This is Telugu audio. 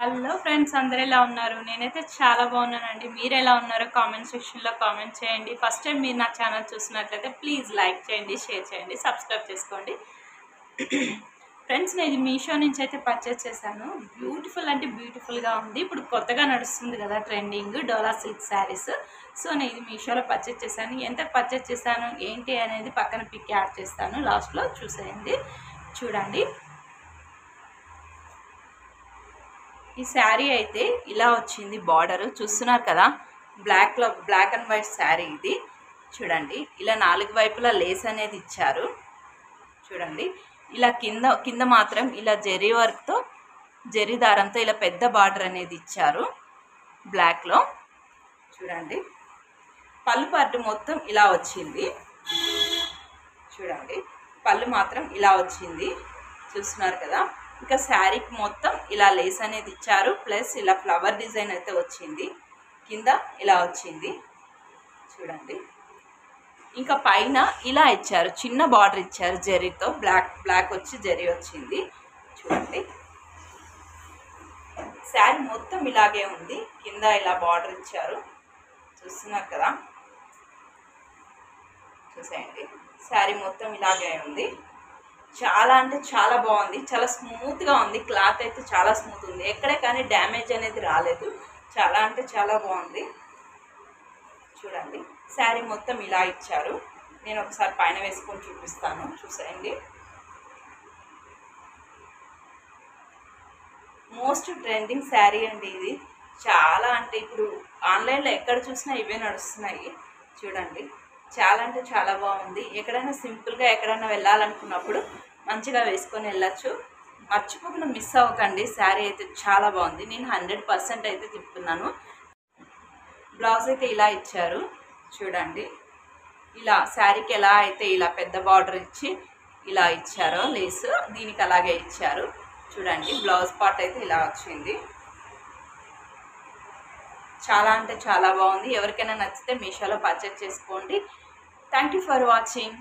హలో ఫ్రెండ్స్, అందరూ ఎలా ఉన్నారు? నేనైతే చాలా బాగున్నానండి. మీరు ఎలా ఉన్నారో కామెంట్ సెక్షన్లో కామెంట్ చేయండి. ఫస్ట్ టైం మీరు నా ఛానల్ చూసినట్లయితే ప్లీజ్ లైక్ చేయండి, షేర్ చేయండి, సబ్స్క్రైబ్ చేసుకోండి. ఫ్రెండ్స్, నేను మీషో నుంచి అయితే పర్చేస్ చేశాను. బ్యూటిఫుల్ అంటే బ్యూటిఫుల్గా ఉంది. ఇప్పుడు కొత్తగా నడుస్తుంది కదా ట్రెండింగ్ డోలా సిల్క్ శారీస్. సో నేను ఇది మీషోలో పర్చేస్ చేశాను. ఎంత పర్చేస్ చేశాను ఏంటి అనేది పక్కన పిక్ యాడ్ చేస్తాను, లాస్ట్లో చూసేయండి. చూడండి, ఈ శారీ అయితే ఇలా వచ్చింది. బార్డర్ చూస్తున్నారు కదా, బ్లాక్ అండ్ వైట్ శారీ ఇది. చూడండి, ఇలా 4 వైపులా లేస్ అనేది ఇచ్చారు. చూడండి, ఇలా కింద మాత్రం ఇలా జరీ వర్క్తో, జరీ దారంతో ఇలా పెద్ద బార్డర్ అనేది ఇచ్చారు బ్లాక్లో. చూడండి, పళ్ళు పార్ట్ మొత్తం ఇలా వచ్చింది. చూడండి, పళ్ళు మాత్రం ఇలా వచ్చింది, చూస్తున్నారు కదా. ఇంకా శారీకి మొత్తం ఇలా లేస్ అనేది ఇచ్చారు, ప్లస్ ఇలా ఫ్లవర్ డిజైన్ అయితే వచ్చింది, కింద ఇలా వచ్చింది. చూడండి, ఇంకా పైన ఇలా ఇచ్చారు, చిన్న బార్డర్ ఇచ్చారు జరీతో, బ్లాక్ వచ్చి జరీ వచ్చింది. చూడండి, శారీ మొత్తం ఇలాగే ఉంది, కింద ఇలా బార్డర్ ఇచ్చారు, చూస్తున్నారు కదా. చూసేయండి, శారీ మొత్తం ఇలాగే ఉంది. చాలా అంటే చాలా బాగుంది, చాలా స్మూత్గా ఉంది. క్లాత్ అయితే చాలా స్మూత్ ఉంది, ఎక్కడే కానీ డ్యామేజ్ అనేది రాలేదు. చాలా అంటే చాలా బాగుంది. చూడండి, శారీ మొత్తం ఇలా ఇచ్చారు. నేను ఒకసారి పైన వేసుకొని చూపిస్తాను, చూసేయండి. మోస్ట్ ట్రెండింగ్ శారీ అండి ఇది. చాలా అంటే ఇప్పుడు ఆన్లైన్లో ఎక్కడ చూసినా ఇవే నడుస్తున్నాయి. చూడండి, చాలా అంటే చాలా బాగుంది. ఎక్కడైనా సింపుల్గా ఎక్కడైనా వెళ్ళాలనుకున్నప్పుడు మంచిగా వేసుకొని వెళ్ళచ్చు. మర్చిపోకుండా మిస్ అవ్వకండి. శారీ అయితే చాలా బాగుంది. నేను 100% అయితే చెప్తున్నాను. బ్లౌజ్ అయితే ఇలా ఇచ్చారు. చూడండి, ఇలా శారీకి ఎలా అయితే ఇలా పెద్ద బార్డర్ ఇచ్చి ఇలా ఇచ్చారో లేస్, దీనికి అలాగే ఇచ్చారు. చూడండి, బ్లౌజ్ పార్ట్ అయితే ఇలా వచ్చింది. చాలా అంటే చాలా బాగుంది. ఎవరికైనా నచ్చితే మీషోలో పర్చేస్ చేసుకోండి. Thank you for watching.